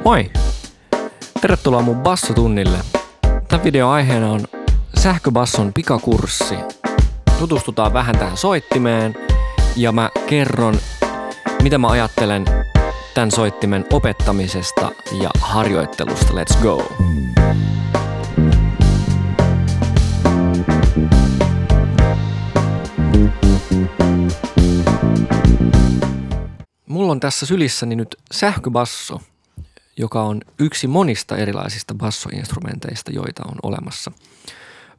Moi! Tervetuloa mun bassotunnille. Tämän videon aiheena on sähköbasson pikakurssi. Tutustutaan vähän tähän soittimeen ja mä kerron, mitä mä ajattelen tämän soittimen opettamisesta ja harjoittelusta. Let's go! Mulla on tässä sylissäni nyt sähköbasso, joka on yksi monista erilaisista bassoinstrumenteista, joita on olemassa.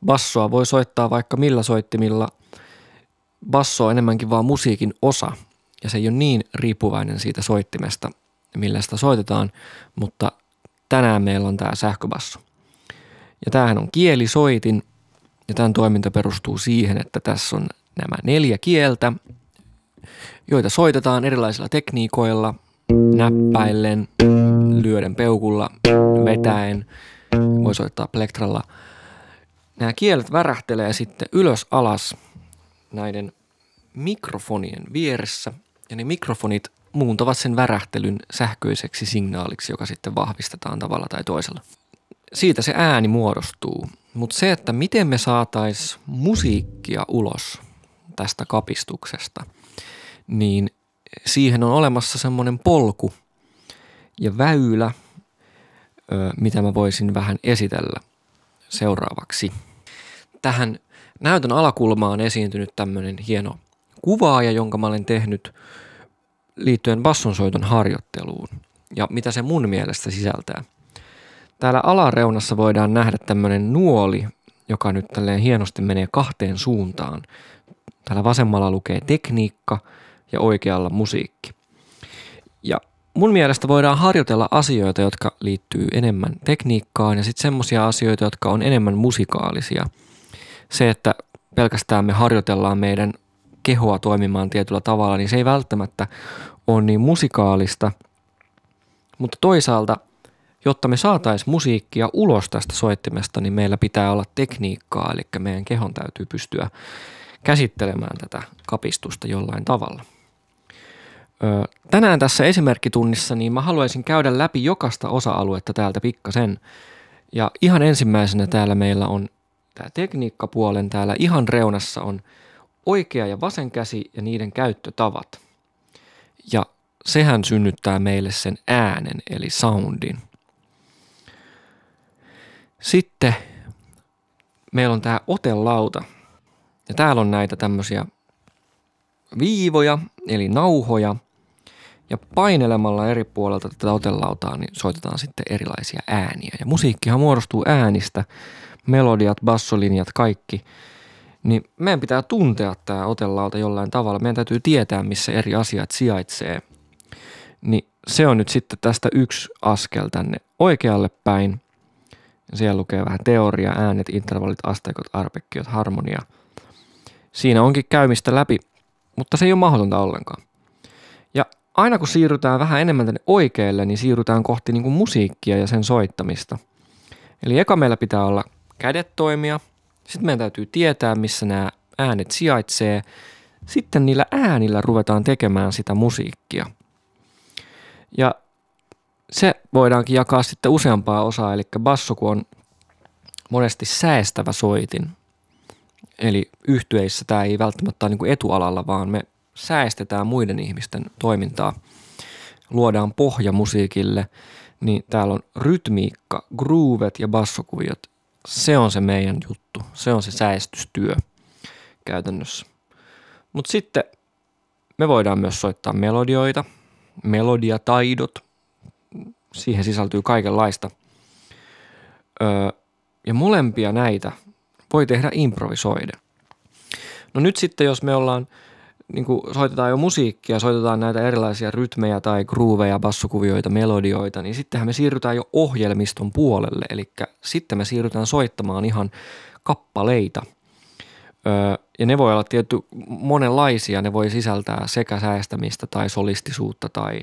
Bassoa voi soittaa vaikka millä soittimilla. Basso on enemmänkin vaan musiikin osa, ja se ei ole niin riippuvainen siitä soittimesta, millä sitä soitetaan, mutta tänään meillä on tämä sähköbasso. Ja tämähän on kielisoitin, ja tämän toiminta perustuu siihen, että tässä on nämä 4 kieltä, joita soitetaan erilaisilla tekniikoilla, näppäillen, lyöden peukulla, vetäen, voi soittaa plektralla. Nämä kielet värähtelee sitten ylös alas näiden mikrofonien vieressä, ja ne mikrofonit muuntavat sen värähtelyn sähköiseksi signaaliksi, joka sitten vahvistetaan tavalla tai toisella. Siitä se ääni muodostuu, mutta se, että miten me saataisiin musiikkia ulos tästä kapistuksesta, niin siihen on olemassa semmoinen polku ja väylä, mitä mä voisin vähän esitellä seuraavaksi. Tähän näytön alakulmaan on esiintynyt tämmöinen hieno kuvaaja, jonka mä olen tehnyt liittyen bassonsoiton harjoitteluun ja mitä se mun mielestä sisältää. Täällä alareunassa voidaan nähdä tämmöinen nuoli, joka nyt tälleen hienosti menee 2 suuntaan. Täällä vasemmalla lukee tekniikka ja oikealla musiikki. Ja mun mielestä voidaan harjoitella asioita, jotka liittyy enemmän tekniikkaan ja sitten semmoisia asioita, jotka on enemmän musikaalisia. Se, että pelkästään me harjoitellaan meidän kehoa toimimaan tietyllä tavalla, niin se ei välttämättä ole niin musikaalista. Mutta toisaalta, jotta me saataisiin musiikkia ulos tästä soittimesta, niin meillä pitää olla tekniikkaa, eli meidän kehon täytyy pystyä käsittelemään tätä kapistusta jollain tavalla. Tänään tässä esimerkkitunnissa niin mä haluaisin käydä läpi jokaista osa-aluetta täältä pikkasen. Ja ihan ensimmäisenä täällä meillä on tämä tekniikkapuolen. Täällä ihan reunassa on oikea ja vasen käsi ja niiden käyttötavat. Ja sehän synnyttää meille sen äänen eli soundin. Sitten meillä on tämä otelauta. Ja täällä on näitä tämmöisiä viivoja eli nauhoja. Ja painelemalla eri puolelta tätä otelautaa niin soitetaan sitten erilaisia ääniä. Ja musiikkihan muodostuu äänistä, melodiat, bassolinjat, kaikki. Niin meidän pitää tuntea tämä otelauta jollain tavalla. Meidän täytyy tietää, missä eri asiat sijaitsee. Niin se on nyt sitten tästä yksi askel tänne oikealle päin. Siellä lukee vähän teoria, äänet, intervallit, asteikot, arpekkiot, harmonia. Siinä onkin käymistä läpi, mutta se ei ole mahdotonta ollenkaan. Ja aina kun siirrytään vähän enemmän tänne oikealle, niin siirrytään kohti niin kuin musiikkia ja sen soittamista. Eli eka meillä pitää olla kädet toimia, sitten meidän täytyy tietää, missä nämä äänet sijaitsee. Sitten niillä äänillä ruvetaan tekemään sitä musiikkia. Ja se voidaankin jakaa sitten useampaa osaa, eli basso kun on monesti säestävä soitin. Eli yhtyeissä tämä ei välttämättä ole niin kuin etualalla, vaan me säestetään muiden ihmisten toimintaa, luodaan pohja musiikille, niin täällä on rytmiikka, groovet ja bassokuviot. Se on se meidän juttu, se on se säestystyö käytännössä. Mutta sitten me voidaan myös soittaa melodioita, melodiataidot, siihen sisältyy kaikenlaista. Ja molempia näitä voi tehdä improvisoiden. No nyt sitten, jos me ollaan, niin kuin soitetaan jo musiikkia, soitetaan näitä erilaisia rytmejä tai grooveja, bassokuvioita, melodioita, niin sittenhän me siirrytään jo ohjelmiston puolelle, eli sitten me siirrytään soittamaan ihan kappaleita. Ja ne voi olla tietty monenlaisia, ne voi sisältää sekä säestämistä tai solistisuutta tai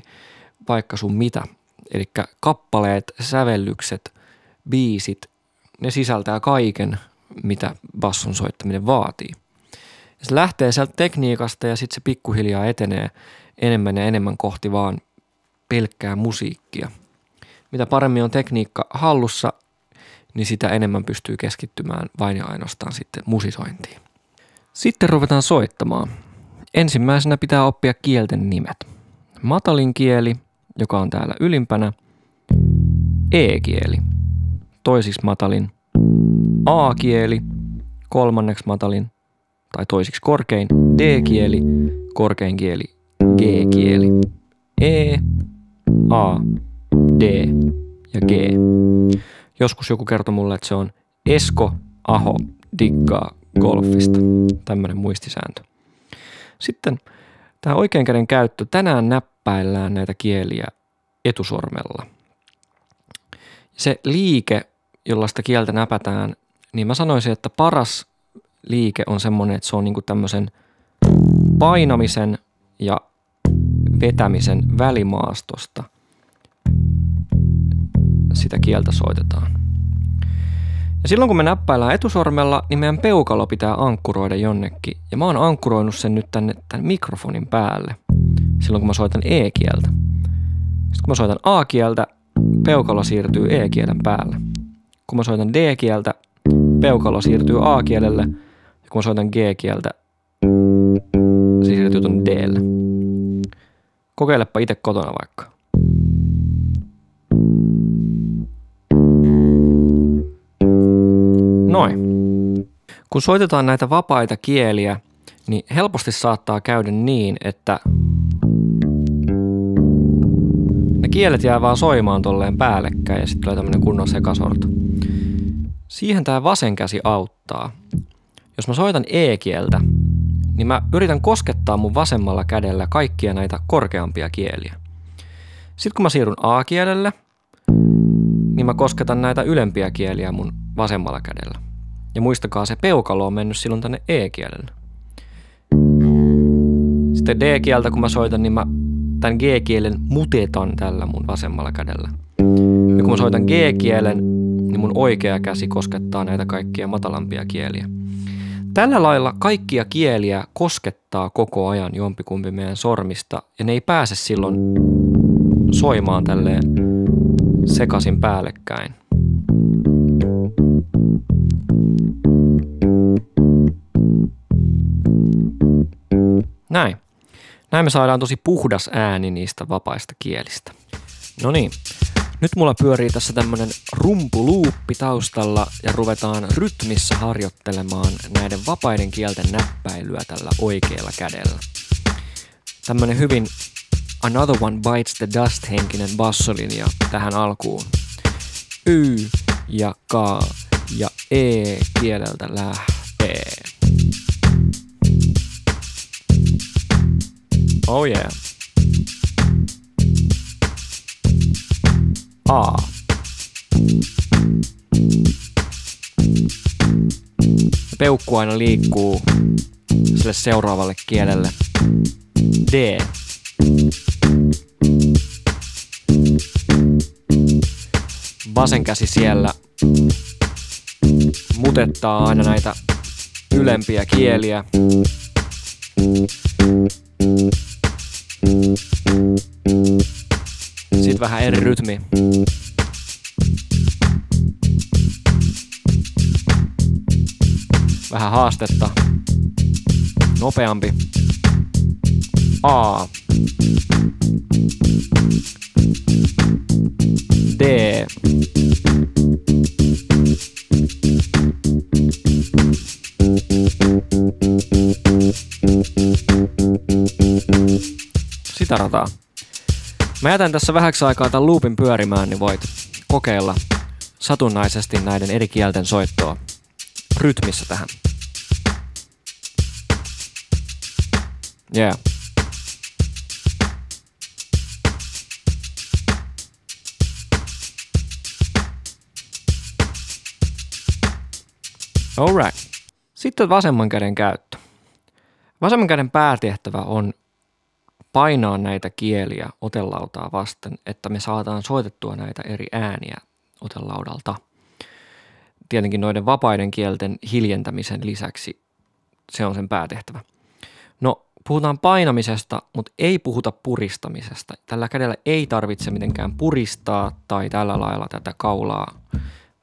vaikka sun mitä. Eli kappaleet, sävellykset, biisit, ne sisältää kaiken, mitä basson soittaminen vaatii. Ja se lähtee sieltä tekniikasta ja sitten se pikkuhiljaa etenee enemmän ja enemmän kohti vaan pelkkää musiikkia. Mitä paremmin on tekniikka hallussa, niin sitä enemmän pystyy keskittymään vain ja ainoastaan sitten musisointiin. Sitten ruvetaan soittamaan. Ensimmäisenä pitää oppia kielten nimet. Matalin kieli, joka on täällä ylimpänä, E-kieli, toisiksi matalin, A-kieli, kolmanneksi matalin tai toisiksi korkein, D-kieli, korkein kieli, G-kieli, E, A, D ja G. Joskus joku kertoi mulle, että se on Esko Aho diggaa golfista. Tämmöinen muistisääntö. Sitten tämä oikean käden käyttö. Tänään näppäillään näitä kieliä etusormella. Se liike, jolla sitä kieltä näpätään, niin mä sanoisin, että paras liike on semmoinen, että se on niinku tämmöisen painamisen ja vetämisen välimaastosta sitä kieltä soitetaan. Ja silloin kun me näppäillään etusormella, niin meidän peukalo pitää ankkuroida jonnekin. Ja mä oon ankkuroinut sen nyt tänne tämän mikrofonin päälle silloin kun mä soitan E-kieltä. Sitten kun mä soitan A-kieltä, peukalo siirtyy E-kielen päälle. Kun mä soitan D-kieltä, peukalo siirtyy A-kielelle. Ja kun mä soitan G-kieltä, se siirtyy tuonne D:lle. Kokeilepa itse kotona vaikka. Noin. Kun soitetaan näitä vapaita kieliä, niin helposti saattaa käydä niin, että ne kielet jää vaan soimaan tolleen päällekkäin ja sitten tulee tämmönen kunnon sekasorto. Siihen tää vasen käsi auttaa. Jos mä soitan E-kieltä, niin mä yritän koskettaa mun vasemmalla kädellä kaikkia näitä korkeampia kieliä. Sitten kun mä siirryn A-kielelle, niin mä kosketan näitä ylempiä kieliä mun vasemmalla kädellä. Ja muistakaa, se peukalo on mennyt silloin tänne E-kielelle. Sitten D-kieltä kun mä soitan, niin mä tämän G-kielen mutetan tällä mun vasemmalla kädellä. Ja kun mä soitan G-kielen, niin mun oikea käsi koskettaa näitä kaikkia matalampia kieliä. Tällä lailla kaikkia kieliä koskettaa koko ajan jompikumpi meidän sormista, ja ne ei pääse silloin soimaan tälleen sekaisin päällekkäin. Näin. Näin me saadaan tosi puhdas ääni niistä vapaista kielistä. No niin, nyt mulla pyörii tässä tämmönen rumpuluuppi taustalla ja ruvetaan rytmissä harjoittelemaan näiden vapaiden kielten näppäilyä tällä oikealla kädellä. Tämmönen hyvin Another One Bites the Dust -henkinen bassolinja tähän alkuun. Y ja K ja E kieleltä lähtee. Oh yeah. A. Peukku aina liikkuu sille seuraavalle kielelle. D. Vasen käsi siellä mutettaa aina näitä ylempiä kieliä. Sitten vähän eri rytmi. Vähän haastetta. Nopeampi. A. D. Sitä rataa. Mä jätän tässä vähäksi aikaa tämän loopin pyörimään, niin voit kokeilla satunnaisesti näiden eri kielten soittoa rytmissä tähän. Yeah. Alright. Sitten vasemman käden käyttö. Vasemman käden päätehtävä on painaa näitä kieliä otelautaa vasten, että me saadaan soitettua näitä eri ääniä otelaudalta. Tietenkin noiden vapaiden kielten hiljentämisen lisäksi se on sen päätehtävä. No, puhutaan painamisesta, mutta ei puhuta puristamisesta. Tällä kädellä ei tarvitse mitenkään puristaa tai tällä lailla tätä kaulaa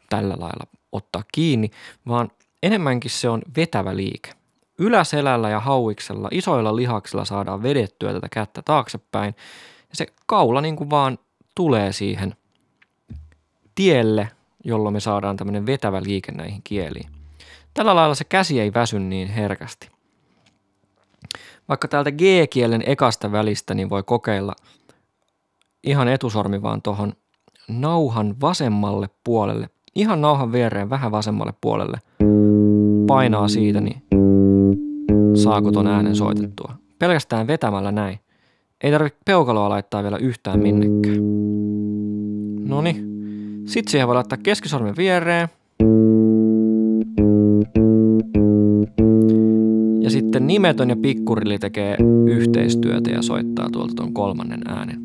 tällä lailla ottaa kiinni, vaan enemmänkin se on vetävä liike. Yläselällä ja hauiksella, isoilla lihaksilla saadaan vedettyä tätä kättä taaksepäin ja se kaula niin kuin vaan tulee siihen tielle, jolloin me saadaan tämmöinen vetävä liike näihin kieliin. Tällä lailla se käsi ei väsy niin herkästi. Vaikka täältä G-kielen ekasta välistä niin voi kokeilla ihan etusormi vaan tuohon nauhan vasemmalle puolelle, ihan nauhan viereen vähän vasemmalle puolelle. Painaa siitä, niin saako ton äänen soitettua. Pelkästään vetämällä näin. Ei tarvitse peukaloa laittaa vielä yhtään minnekään. Noniin. Sitten siihen voi laittaa keskisormen viereen. Ja sitten nimetön ja pikkurilli tekee yhteistyötä ja soittaa tuolta ton kolmannen äänen.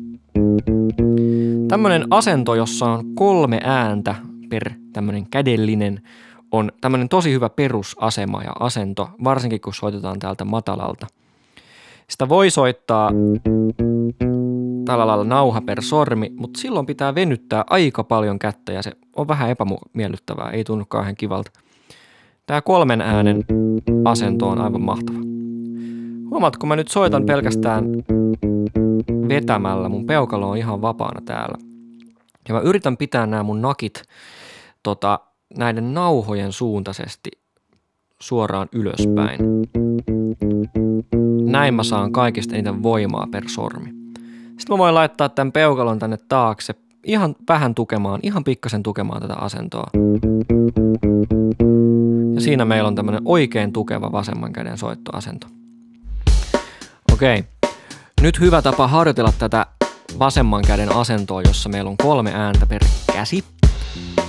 Tämmönen asento, jossa on 3 ääntä per tämmönen kädellinen, on tämmönen tosi hyvä perusasema ja asento, varsinkin kun soitetaan täältä matalalta. Sitä voi soittaa tällä lailla nauha per sormi, mutta silloin pitää venyttää aika paljon kättä ja se on vähän epämiellyttävää, ei tunnu kauhean kivalta. Tää 3 äänen asento on aivan mahtava. Huomaat, kun mä nyt soitan pelkästään vetämällä, mun peukalo on ihan vapaana täällä. Ja mä yritän pitää nämä mun nakit näiden nauhojen suuntaisesti suoraan ylöspäin. Näin mä saan kaikista eniten voimaa per sormi. Sitten mä voin laittaa tämän peukalon tänne taakse, ihan vähän tukemaan, ihan pikkasen tukemaan tätä asentoa. Ja siinä meillä on tämmönen oikein tukeva vasemman käden soittoasento. Okei, nyt hyvä tapa harjoitella tätä vasemman käden asentoa, jossa meillä on 3 ääntä per käsi,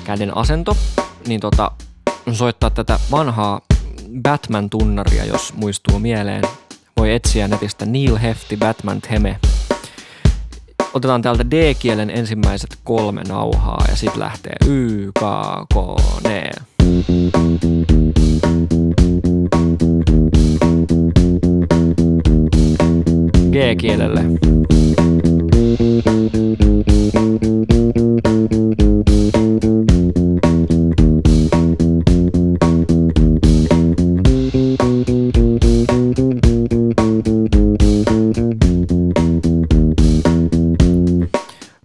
käden asento, niin soittaa tätä vanhaa Batman-tunnaria, jos muistuu mieleen. Voi etsiä netistä Neil Hefti Batman Theme. Otetaan täältä D-kielen ensimmäiset 3 nauhaa ja sitten lähtee Y, K, K, D. G-kielelle.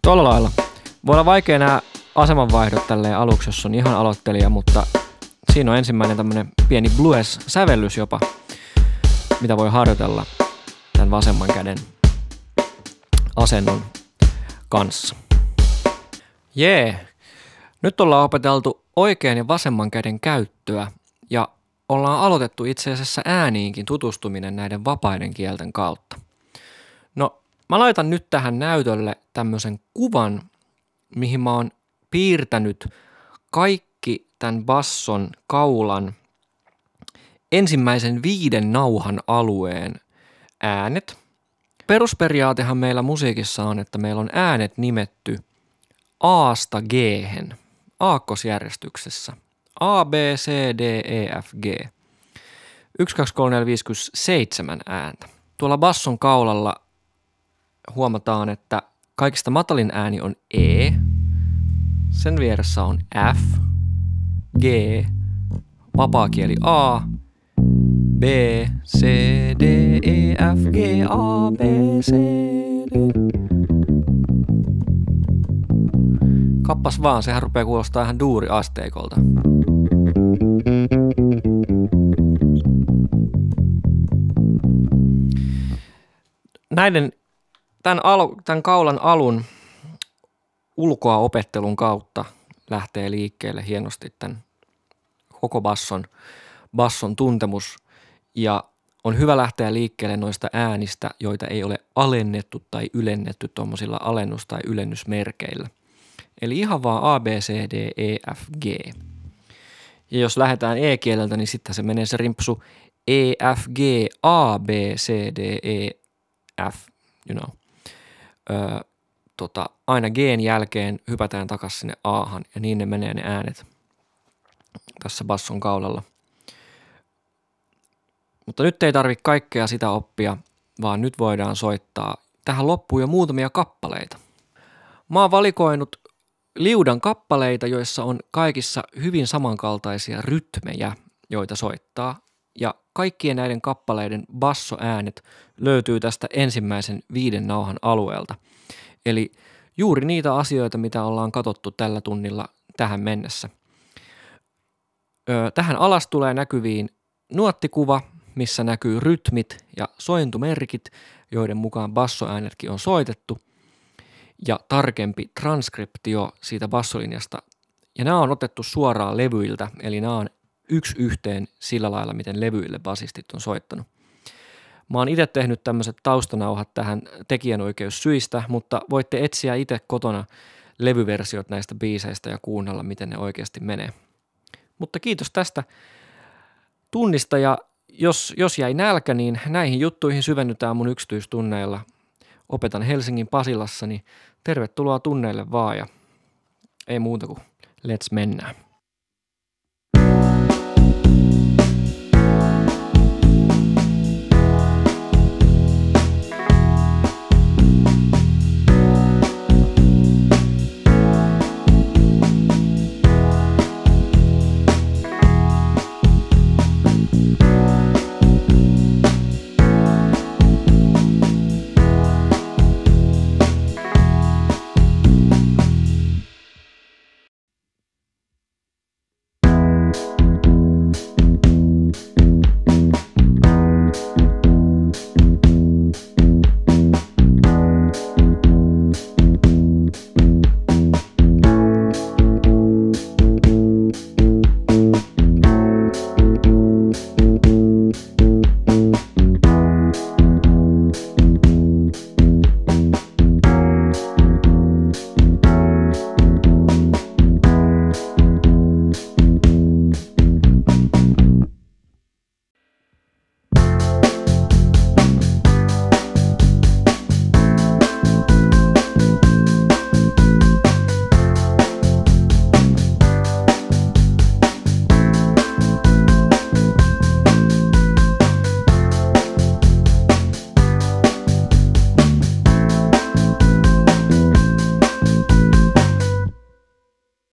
Tuolla lailla. Voi olla vaikea nämä asemanvaihdot tälleen aluksi, jos on ihan aloittelija, mutta siinä on ensimmäinen tämmönen pieni blues-sävellys jopa, mitä voi harjoitella tämän vasemman käden asennon kanssa. Jee! Nyt ollaan opeteltu oikean ja vasemman käden käyttöä ja ollaan aloitettu itse asiassa ääniinkin tutustuminen näiden vapaiden kielten kautta. No, mä laitan nyt tähän näytölle tämmöisen kuvan, mihin mä oon piirtänyt kaikki tämän basson kaulan ensimmäisen 5 nauhan alueen äänet. Perusperiaatehan meillä musiikissa on, että meillä on äänet nimetty A:sta G:hen, aakkosjärjestyksessä. A, B, C, D, E, F, G. 1, 2, 3, 4, 5, 6, 7 ääntä. Tuolla basson kaulalla huomataan, että kaikista matalin ääni on E, sen vieressä on F, G, vapaakieli A, B, C, D, E, F, G, A, B, C, D. Kappas vaan, sehän rupeaa kuulostaa ihan duuriasteikolta. Tämän kaulan alun ulkoa opettelun kautta lähtee liikkeelle hienosti tämän koko basson tuntemus ja on hyvä lähteä liikkeelle noista äänistä, joita ei ole alennettu tai ylennetty tuommoisilla alennus- tai ylennysmerkeillä. Eli ihan vaan A, B, C, D, E, F, G. Ja jos lähdetään E-kieleltä, niin sitten se menee se rimpsu E, F, G, A, B, C, D, E, F, you know. Aina G:n jälkeen hypätään takaisin sinne A:han ja niin ne menee ne äänet tässä basson kaulalla. Mutta nyt ei tarvitse kaikkea sitä oppia, vaan nyt voidaan soittaa tähän loppuun jo muutamia kappaleita. Mä oon valikoinut liudan kappaleita, joissa on kaikissa hyvin samankaltaisia rytmejä, joita soittaa. Ja kaikkien näiden kappaleiden bassoäänet löytyy tästä ensimmäisen 5 nauhan alueelta. Eli juuri niitä asioita, mitä ollaan katsottu tällä tunnilla tähän mennessä. Tähän alas tulee näkyviin nuottikuva, missä näkyy rytmit ja sointumerkit, joiden mukaan bassoäänetkin on soitettu, ja tarkempi transkriptio siitä bassolinjasta. Ja nämä on otettu suoraan levyiltä, eli nämä on yksi yhteen sillä lailla, miten levyille basistit on soittanut. Mä oon itse tehnyt tämmöiset taustanauhat tähän tekijänoikeussyistä, mutta voitte etsiä itse kotona levyversiot näistä biiseistä ja kuunnella, miten ne oikeasti menee. Mutta kiitos tästä tunnista, ja jos jäi nälkä, niin näihin juttuihin syvennytään mun yksityistunneilla. Opetan Helsingin Pasilassa, niin tervetuloa tunneille vaan, ja ei muuta kuin let's mennään.